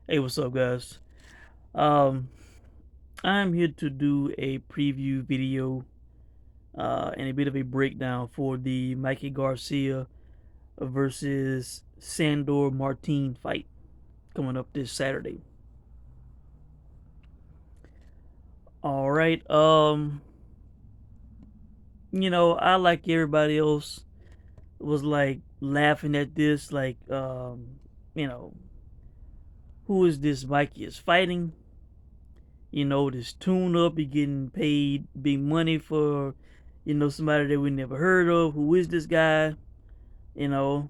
Hey, what's up, guys? Um, I'm here to do a preview video and a bit of a breakdown for the Mikey Garcia versus Sandor Martin fight coming up this Saturday. All right. I like everybody else was like laughing at this, like, you know, who is this Mikey is fighting? This tune up, he getting paid big money for, somebody that we never heard of. Who is this guy? You know,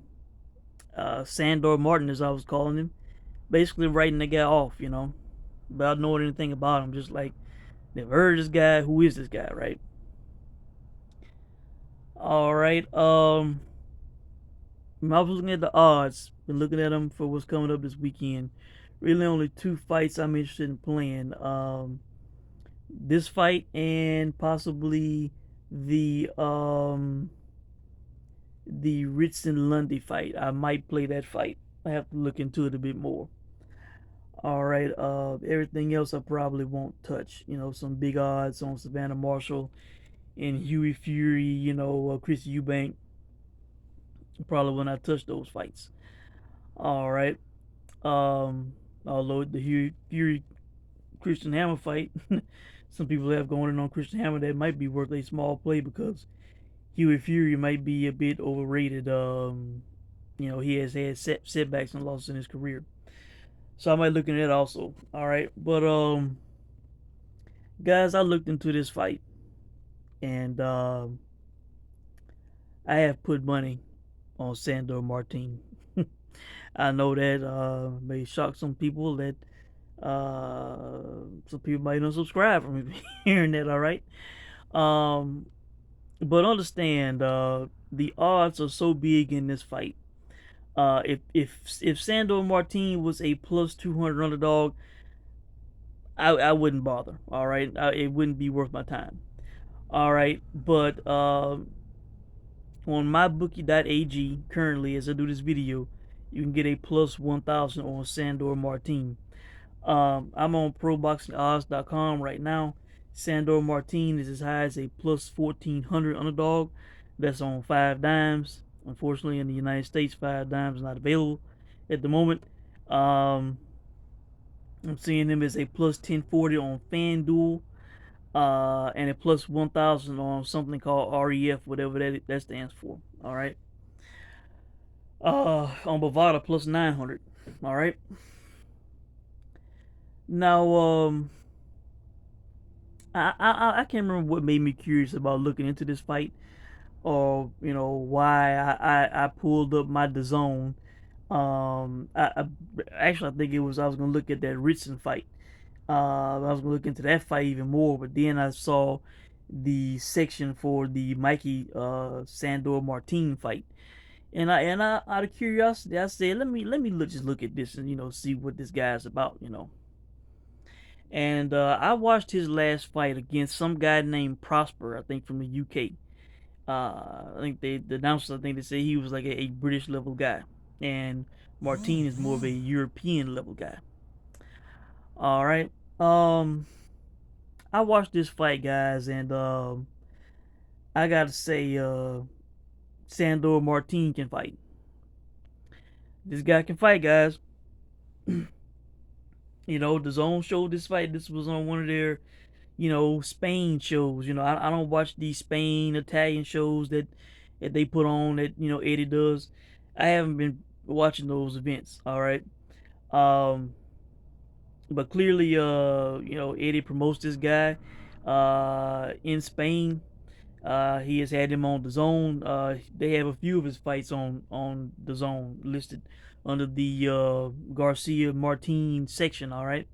Sandor Martin, as I was calling him, basically writing the guy off, without knowing anything about him. Just like, never heard of this guy. Who is this guy, right? All right. I was looking at the odds, been looking at them for what's coming up this weekend. Really, only two fights I'm interested in playing. This fight and possibly the um the Ritson Lundy fight. I might play that fight. I have to look into it a bit more. All right. Everything else I probably won't touch. Some big odds on Savannah Marshall and Huey Fury. Chris Eubank. Probably will not touch those fights. All right. Um, Although the Huey Fury Christian Hammer fight, some people have going in on Christian Hammer that might be worth a small play because Huey Fury might be a bit overrated. He has had setbacks and losses in his career. So I might look into that also. All right. But guys, I looked into this fight and I have put money on Sandor Martin. I know that may shock some people that some people might unsubscribe from me hearing that, all right? Um but understand the odds are so big in this fight. If Sandor Martin was a plus 200 underdog, I wouldn't bother. All right, it wouldn't be worth my time. All right, but on mybookie.ag currently, as I do this video, you can get a plus 1,000 on Sandor Martin. I'm on ProBoxingOdds.com right now. Sandor Martin is as high as a plus 1,400 underdog. That's on 5 dimes. Unfortunately, in the United States, 5 dimes is not available at the moment. Um, I'm seeing him as a plus 1040 on FanDuel, and a plus 1,000 on something called REF, whatever that stands for. All right. On Bovada plus 900. All right. Now, I can't remember what made me curious about looking into this fight, or why I pulled up my DAZN. I actually I think it was I was gonna look at that Ritson fight. I was gonna look into that fight even more, but then I saw the section for the Mikey Sandor Martin fight, and I out of curiosity I said let me just look at this and see what this guy's about. And I watched his last fight against some guy named Prosper, I think from the UK. I think the announcers, I think they say he was like a British level guy, and Martin is more of a European level guy. All right. Um, I watched this fight, guys, and I gotta say, Sandor Martin can fight. This guy can fight, guys. The Zone showed this fight. This was on one of their, Spain shows. I don't watch these Spain Italian shows that they put on that Eddie does. I haven't been watching those events. All right. Um, but clearly, Eddie promotes this guy in Spain. He has had him on the Zone. They have a few of his fights on the Zone listed under the Garcia Martin section. All right.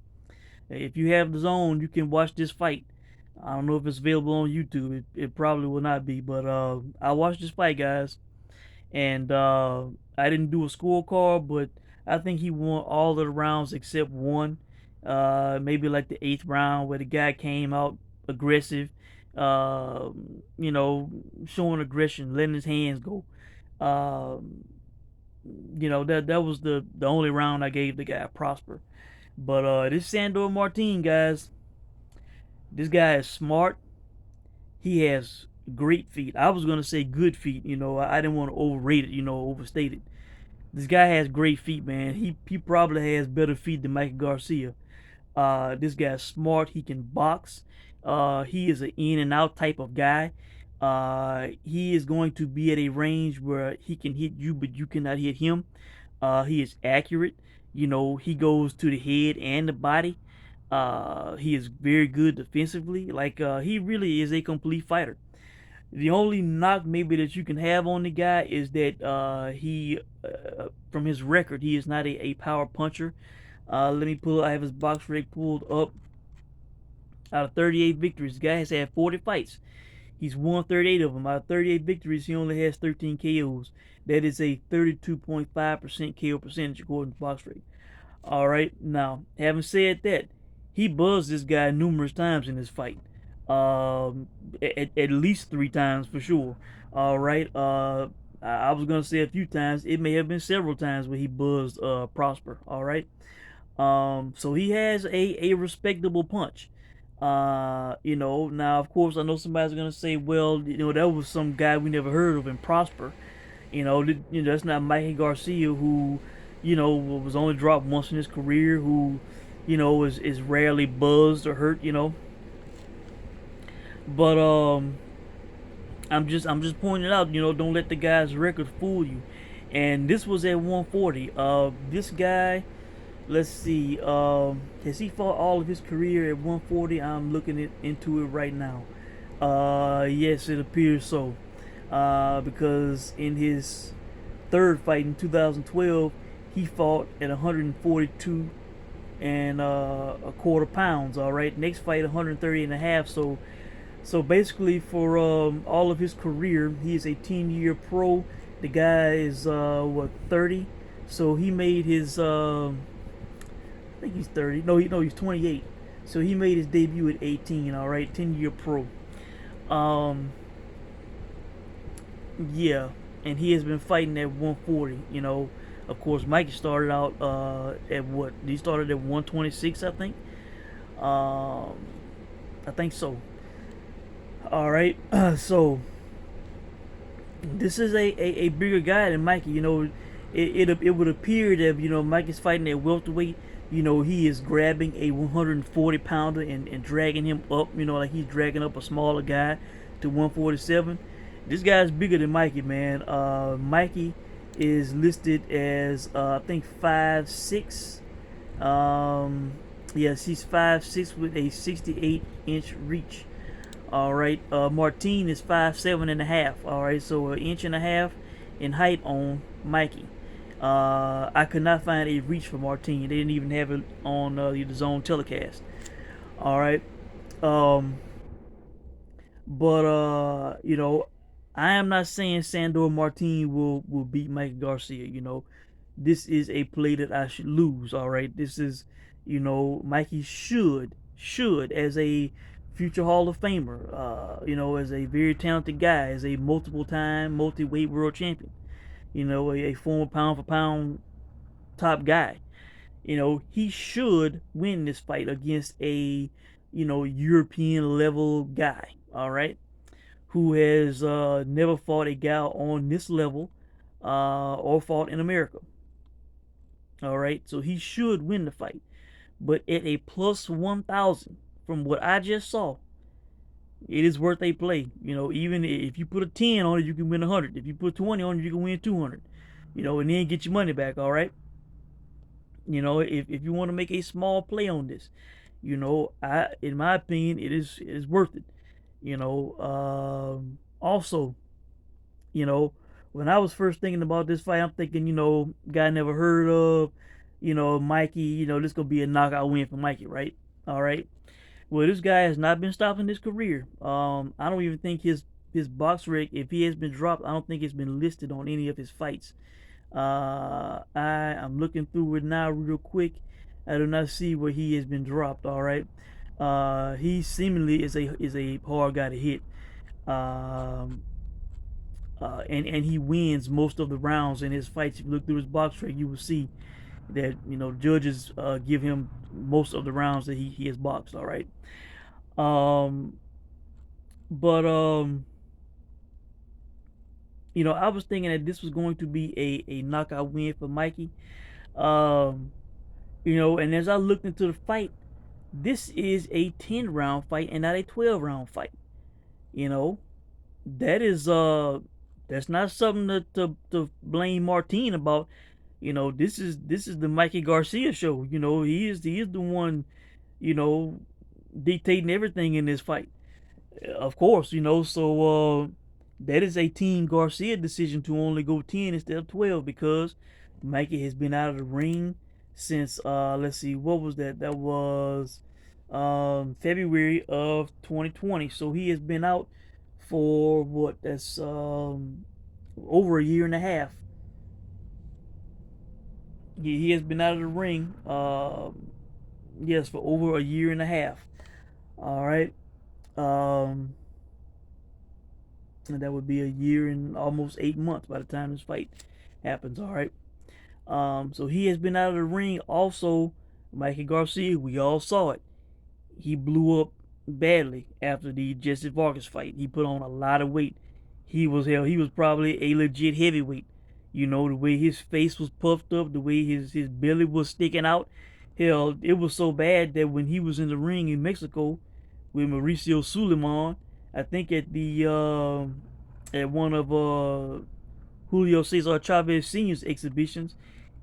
If you have the Zone, you can watch this fight. I don't know if it's available on YouTube. It probably will not be, but I watched this fight, guys, and I didn't do a scorecard, but I think he won all of the rounds except one. Maybe like the eighth round where the guy came out aggressive, you know, showing aggression, letting his hands go. Um, that was the only round I gave the guy Prosper. But this Sandor Martin, guys, this guy is smart. He has great feet. I was gonna say good feet. I didn't want to overrate it. Overstate it. This guy has great feet, man. He probably has better feet than Mikey Garcia. This guy's smart. He can box. He is an in and out type of guy. He is going to be at a range where he can hit you, but you cannot hit him. He is accurate. He goes to the head and the body. He is very good defensively. Like he really is a complete fighter. The only knock maybe that you can have on the guy is that from his record, he is not a power puncher. Let me pull. I have his box rate pulled up. Out of 38 victories, the guy has had 40 fights. He's won 38 of them. Out of 38 victories, he only has 13 KOs. That is a 32.5% KO percentage according to box rate. All right. Now, having said that, he buzzed this guy numerous times in this fight. At least 3 times for sure. All right. I was gonna say a few times. It may have been several times where he buzzed Prosper. All right. So he has a respectable punch. Now of course I know somebody's gonna say, well, that was some guy we never heard of in Prosper. That's not Mikey Garcia, who, was only dropped once in his career, who, is rarely buzzed or hurt. But I'm just pointing out, don't let the guy's record fool you. And this was at 140. This guy, let's see, has he fought all of his career at 140? I'm looking into it right now. Yes, it appears so. Because in his third fight in 2012, he fought at 142 and a quarter pounds. All right, next fight 130 and a half. So basically, for all of his career, he is a 10-year pro. The guy is 30. So he made his I think he's 30. No, he's 28. So he made his debut at 18. All right, 10-year pro. Um, yeah, and he has been fighting at 140. Of course, Mikey started out at what? He started at 126, I think. Um, I think so. All right, so this is a bigger guy than Mikey. It would appear that Mikey's fighting at welterweight. He is grabbing a 140 pounder and dragging him up. Like he's dragging up a smaller guy to 147. This guy's bigger than Mikey, man. Mikey is listed as I think 5'6". Yes, he's 5'6" with a 68-inch reach. All right, Martin is 5'7.5". All right, so an inch and a half in height on Mikey. I could not find a reach for Martin. They didn't even have it on the zone telecast. All right, um, but I am not saying Sandor Martin will beat Mikey Garcia. This is a play that I should lose. All right, this is, Mikey should as a future Hall of Famer, as a very talented guy, as a multiple time multi-weight world champion, a former pound for pound top guy. He should win this fight against a, European level guy. All right, who has never fought a guy on this level or fought in America. All right, so he should win the fight. But at a plus 1,000, from what I just saw, it is worth a play. Even if you put a 10 on it, you can win 100. If you put 20 on it, you can win 200. And then get your money back. All right. If you want to make a small play on this, in my opinion, it is worth it. Also, you know, when I was first thinking about this fight, I'm thinking, guy never heard of, Mikey, this gonna be a knockout win for Mikey, right? All right. Well, this guy has not been stopping his career. I don't even think his box rec, if he has been dropped, I don't think it's been listed on any of his fights. I'm looking through it now real quick. I do not see where he has been dropped. All right. He seemingly is a hard guy to hit. Um, and he wins most of the rounds in his fights. If you look through his box rec, you will see that judges give him most of the rounds that he has boxed. All right, um, but I was thinking that this was going to be a knockout win for Mikey. Um, and as I looked into the fight, this is a 10 round fight and not a 12 round fight. You know, that is that's not something to blame Martin about. This is the Mikey Garcia show. He is the one, you know, dictating everything in this fight. Of course, so that is a Team Garcia decision to only go 10 instead of 12 because Mikey has been out of the ring since let's see, what was that? That was February of 2020. So he has been out for what? That's over a year and a half. He has been out of the ring yes, for over a year and a half. All right. Um and that would be a year and almost 8 months by the time this fight happens. All right. So he has been out of the ring. Also, Mikey Garcia, we all saw it. He blew up badly after the Jesse Vargas fight. He put on a lot of weight. He was probably a legit heavyweight. The way his face was puffed up, the way his belly was sticking out. Hell, it was so bad that when he was in the ring in Mexico with Mauricio Suleiman, I think at one of Julio Cesar Chavez Sr.'s exhibitions,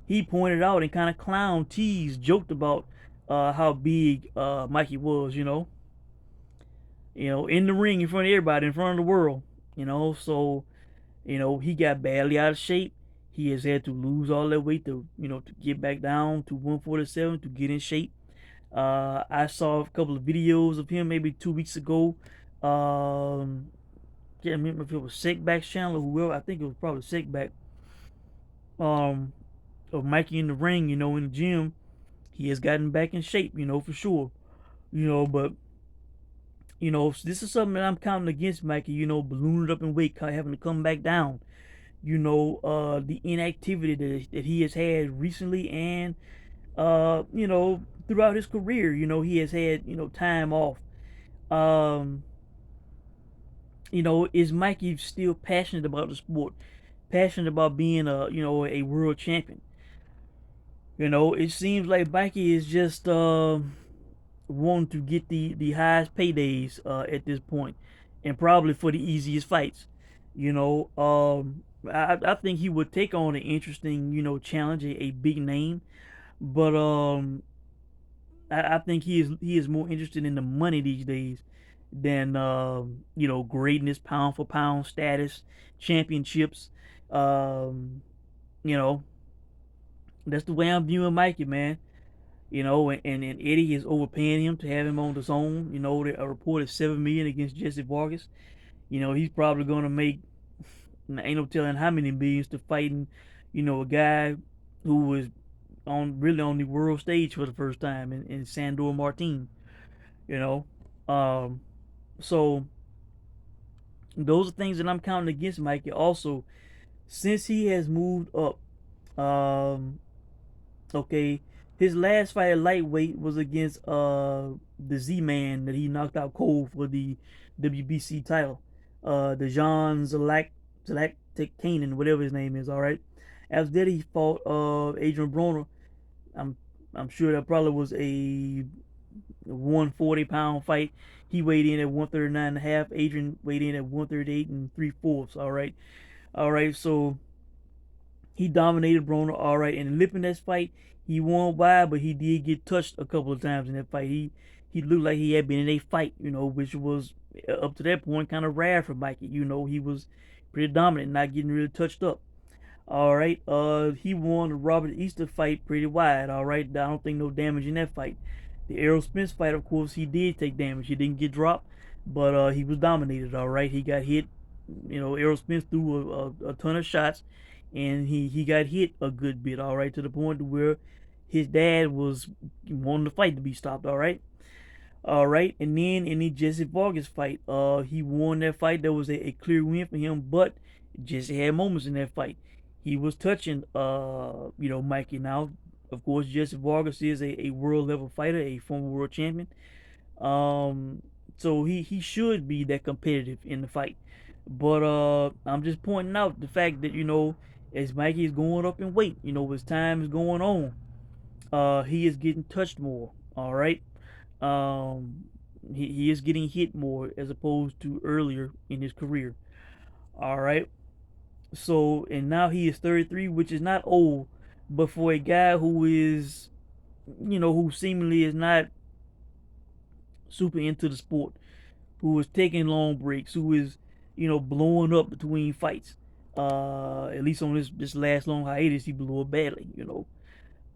he pointed out and kind of clown teased, joked about how big Mikey was. In the ring in front of everybody, in front of the world. So he got badly out of shape. He has had to lose all that weight to get back down to 147 to get in shape. I saw a couple of videos of him maybe 2 weeks ago. Can't remember if it was Sickback's channel or whoever. I think it was probably Sickback. Um, of Mikey in the ring, in the gym. He has gotten back in shape, for sure. But this is something that I'm counting against Mikey. Ballooning up in weight, having to come back down. The inactivity that he has had recently and throughout his career. He has had time off. Um, is Mikey still passionate about the sport? Passionate about being a world champion? It seems like Mikey is just wanting to get the highest paydays at this point, and probably for the easiest fights. I think he would take on an interesting challenge, a big name, but I think he is more interested in the money these days than greatness, pound for pound status, championships. Um, you know that's the way I'm viewing Mikey, man. And Eddie is overpaying him to have him on the zone. A report is 7 million against Jesse Vargas. He's probably gonna make ain't no telling how many millions to fighting, a guy who was on the world stage for the first time in Sandor Martin. You know, um, so those are things that I'm counting against Mikey. Also, since he has moved up, um, okay, his last fight at lightweight was against the Z Man that he knocked out cold for the WBC title. The Jean Zalak Kanan, whatever his name is, all right. After that he fought Adrian Broner. I'm I'm sure that probably was a 140-pound fight. He weighed in at 139 and a half. Adrian weighed in at 138 and 3/4. All right. All right. So he dominated Broner, all right. And in that fight, he won wide, but he did get touched a couple of times in that fight. He looked like he had been in a fight, which was up to that point kind of rare for Mikey. He was pretty dominant, not getting really touched up. All right. He won the Robert Easter fight pretty wide. All right. I don't think no damage in that fight. The Errol Spence fight, of course, he did take damage. He didn't get dropped, but he was dominated. All right. He got hit. Errol Spence threw a ton of shots, and he got hit a good bit. All right, to the point where his dad was wanting the fight to be stopped. All right. All right, and then in the Jesse Vargas fight, he won that fight. That was a clear win for him, but Jesse had moments in that fight. He was touching, Mikey. Now, of course, Jesse Vargas is a world level fighter, a former world champion. Um, so he should be that competitive in the fight. But I'm just pointing out the fact that as Mikey is going up in weight, as time is going on, he is getting touched more. All right. Um, he is getting hit more as opposed to earlier in his career. All right. So and now he is 33, which is not old, but for a guy who is, who seemingly is not super into the sport, who is taking long breaks, who is, blowing up between fights. At least on this last long hiatus, he blew up badly.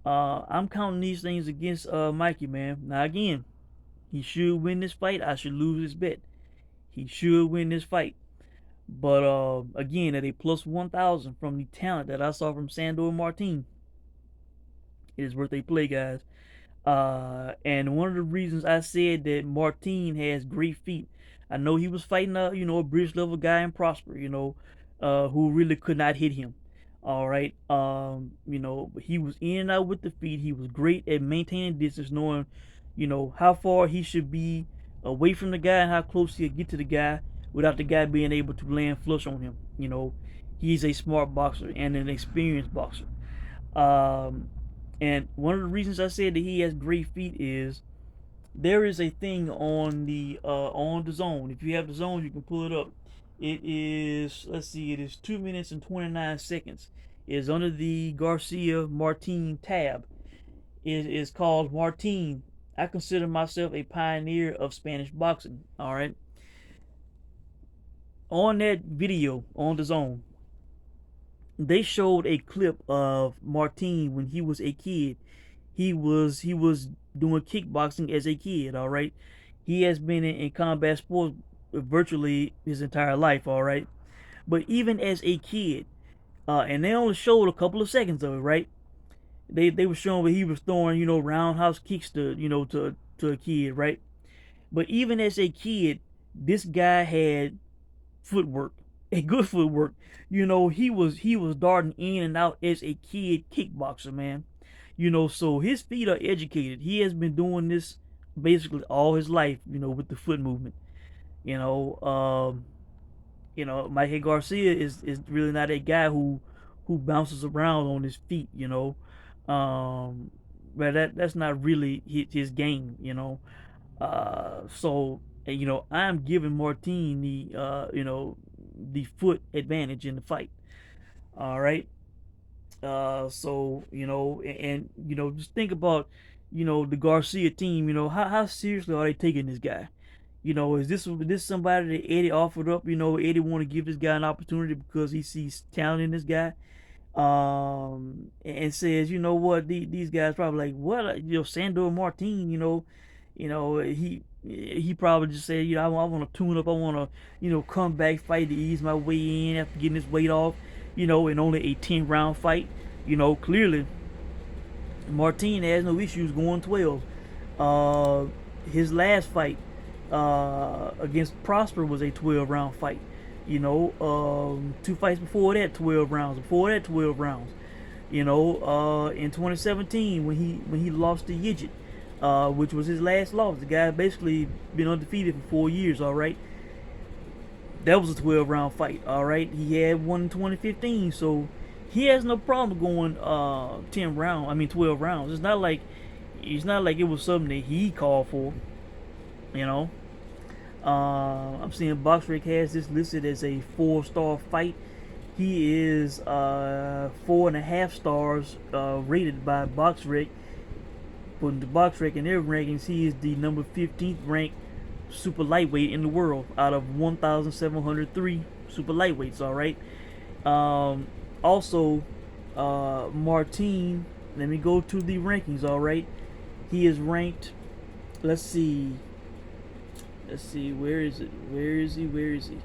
I'm counting these things against Mikey, man. Now again, he should win this fight. I should lose this bet. He should win this fight. But again, at a plus 1,000 from the talent that I saw from Sandor Martin, it is worth a play, guys. And one of the reasons I said that Martin has great feet, I know he was fighting a British level guy in Prosper, who really could not hit him. All right. But he was in and out with the feet. He was great at maintaining distance, knowing, how far he should be away from the guy and how close he'll get to the guy without the guy being able to land flush on him. He's a smart boxer and an experienced boxer. Um, and one of the reasons I said that he has great feet is there is a thing on the zone. If you have the zone, you can pull it up. It is, let's see, it is 2 minutes and 29 seconds. It is under the Garcia Martin tab. It is called Martin. I consider myself a pioneer of Spanish boxing. All right. On that video on the zone, they showed a clip of Martin when he was a kid. He was doing kickboxing as a kid. All right. He has been in combat sports virtually his entire life. All right. But even as a kid, and they only showed a couple of seconds of it, right? They were showing where he was throwing, roundhouse kicks to a kid, right? But even as a kid, this guy had footwork, a good footwork. He was darting in and out as a kid kickboxer, man. So his feet are educated. He has been doing this basically all his life, with the foot movement. You know, um, Mikey Garcia is really not a guy who bounces around on his feet. Um, but that's not really his game. So I'm giving Martin the foot advantage in the fight. All right. So just think about the Garcia team. How seriously are they taking this guy? Is this somebody that Eddie offered up? Eddie want to give this guy an opportunity because he sees talent in this guy. And says, what, these guys probably like, what, Sandor Martin, he probably just said, I want to tune up, I want to, come back, fight to ease my way in after getting this weight off, in only a 10-round fight. Clearly Martin has no issues going 12. Uh, his last fight against Prosper was a 12-round fight. 2 fights before that, 12 rounds. Before that, 12 rounds. In 2017 when he lost to Yigit, which was his last loss. The guy basically been undefeated for 4 years. All right, that was a 12-round fight. All right, he had one in 2015, so he has no problem going 10 rounds. I mean 12 rounds. It's not like it was something that he called for. You know. I'm seeing BoxRec has this listed as a 4-star fight. He is 4.5 stars rated by BoxRec. Putting the BoxRec in their rankings, he is the number 15th ranked super lightweight in the world out of 1,703 super lightweights. All right. Also, Martin. Let me go to the rankings. All right. He is ranked. Let's see. Where is it? Where is he?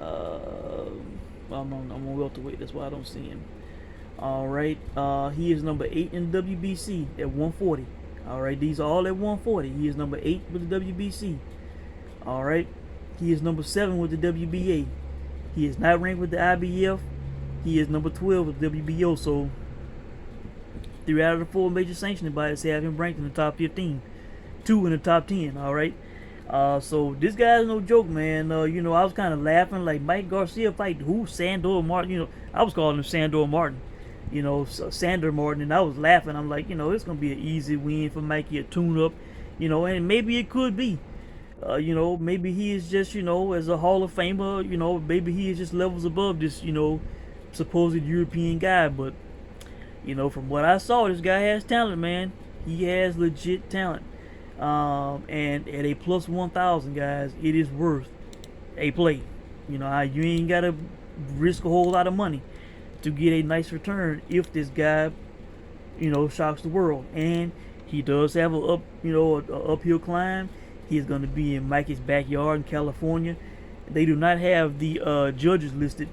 I'm on welterweight. That's why I don't see him. All right. He is number 8 in WBC at 140. All right. These are all at 140. He is number 8 with the WBC. All right. He is number 7 with the WBA. He is not ranked with the IBF. He is number 12 with WBO. So 3 out of the 4 major sanctioning bodies have him ranked in the top 15. 2 in the top 10. All right. So this guy's no joke, man. I was kind of laughing like Mike Garcia fight who? Sandor Martin. I was calling him Sandor Martin. Sandor Martin, and I was laughing. I'm like, it's gonna be an easy win for Mikey, a tune-up. And maybe it could be. Maybe he is just, as a Hall of Famer, maybe he is just levels above this, supposed European guy. But, from what I saw, this guy has talent, man. He has legit talent. And at a plus 1,000, guys, it is worth a play. You ain't got to risk a whole lot of money to get a nice return if this guy, shocks the world. And he does have a uphill climb. He's going to be in Mikey's backyard in California. They do not have the judges listed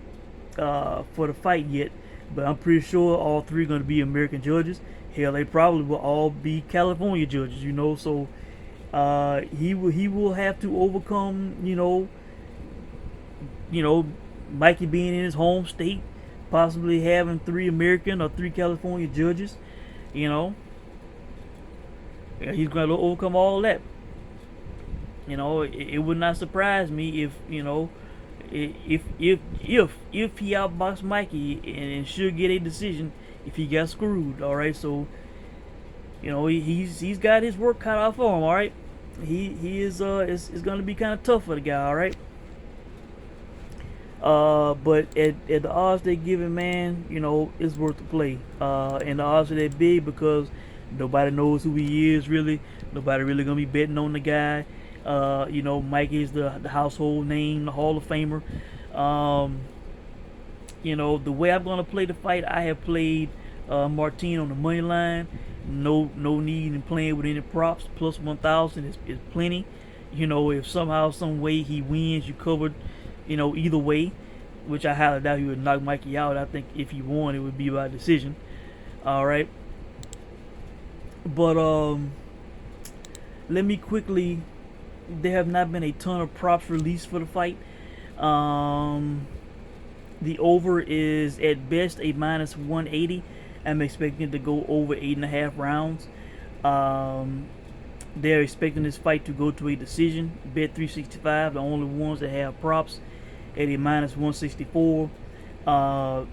for the fight yet, but I'm pretty sure all 3 are going to be American judges. Hell, they probably will all be California judges, So he will have to overcome, Mikey being in his home state, possibly having 3 American or 3 California judges. He's going to overcome all that. It would not surprise me if he outboxed Mikey and should get a decision if he got screwed. All right, so he's got his work cut out for him. All right, he is it's going to be kind of tough for the guy. All right, but at the odds they give him, man, it's worth the play. And the odds are that big because nobody knows who he is really. Nobody really gonna be betting on the guy. Mike is the household name, the Hall of Famer. The way I'm going to play the fight, I have played Martin on the money line. No need in playing with any props. Plus 1,000 is plenty. If somehow, some way he wins, you covered, either way, which I highly doubt he would knock Mikey out. I think if he won, it would be by decision. All right. But let me quickly. There have not been a ton of props released for the fight. The over is at best a minus 180. I'm expecting it to go over 8.5 rounds. They're expecting this fight to go to a decision. Bet 365, the only ones that have props, at a minus 164.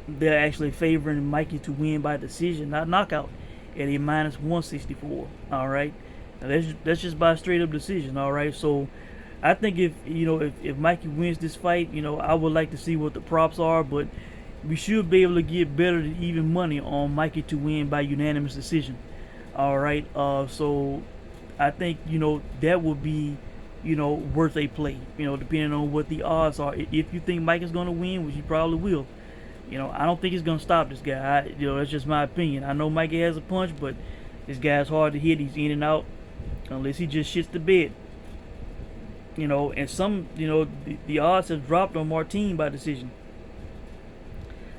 They're actually favoring Mikey to win by decision, not knockout, at a minus 164. All right. That's just by straight up decision, all right. So I think if Mikey wins this fight, I would like to see what the props are, but we should be able to get better than even money on Mikey to win by unanimous decision, all right. So I think that would be worth a play, depending on what the odds are. If you think Mike is going to win, which he probably will, I don't think he's going to stop this guy. That's just my opinion. I know Mikey has a punch, but this guy's hard to hit. He's in and out. Unless he just shits the bed. And some, the odds have dropped on Martin by decision.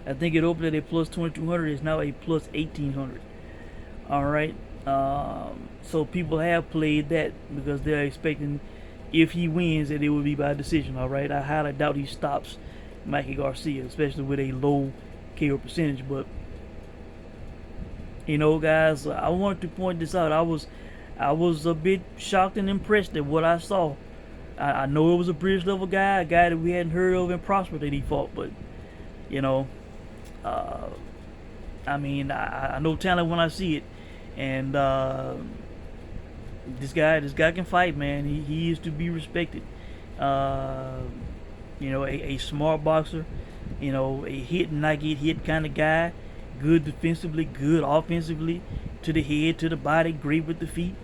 I think it opened at a plus 2,200. It's now a plus 1,800. All right. So people have played that because they're expecting if he wins that it will be by decision. All right. I highly doubt he stops Mikey Garcia, especially with a low KO percentage. But, guys, I wanted to point this out. I was a bit shocked and impressed at what I saw. I know it was a bridge level guy, a guy that we hadn't heard of in Prosper that he fought, but I know talent when I see it, and this guy can fight, man. He is to be respected. A smart boxer, a hit and not get hit kind of guy. Good defensively, good offensively, to the head, to the body, great with the feet.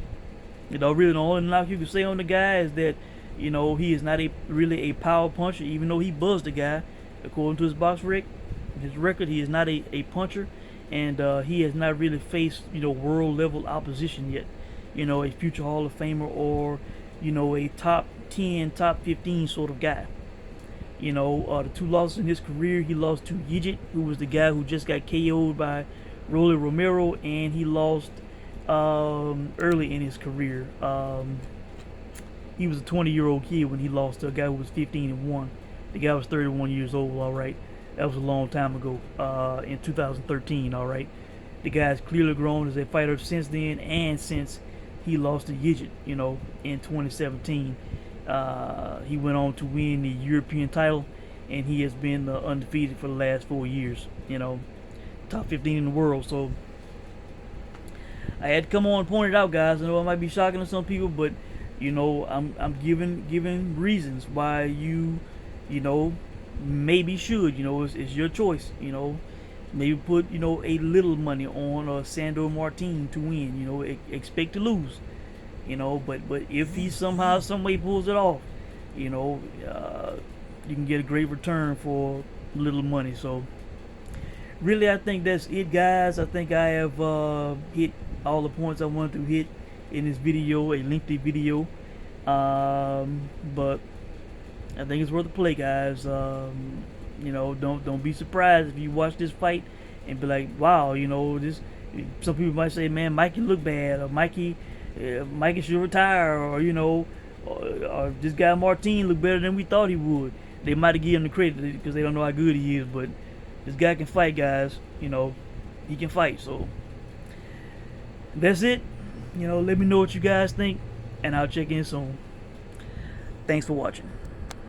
Really the only knock you can say on the guy is that, he is not really a power puncher, even though he buzzed the guy. According to his his record, he is not a puncher, and he has not really faced, world level opposition yet. A future Hall of Famer or, a top 10, top 15 sort of guy. The 2 losses in his career, he lost to Yijit, who was the guy who just got KO'd by Rolly Romero, and he lost early in his career. He was a 20-year-old kid when he lost to a guy who was 15-1. The guy was 31 years old. All right, that was a long time ago. In 2013. All right, the guy's clearly grown as a fighter since then, and since he lost to Yigit, in 2017. He went on to win the European title, and he has been undefeated for the last 4 years. Top 15 in the world. So I had to come on and point it out, guys. I know it might be shocking to some people, but I'm giving reasons why you know maybe should. It's your choice. Maybe put a little money on Sandor Martin to win. Expect to lose. But if he somehow some way pulls it off, you can get a great return for little money. So really, I think that's it, guys. I think I have hit all the points I wanted to hit in this video, a lengthy video. But I think it's worth a play, guys. Don't be surprised if you watch this fight and be like, wow, this. Some people might say, man, Mikey look bad, or Mikey should retire, or this guy Martin look better than we thought he would. They might have given him the credit because they don't know how good he is, but this guy can fight, guys. He can fight. So that's it. Let me know what you guys think, and I'll check in soon. Thanks for watching.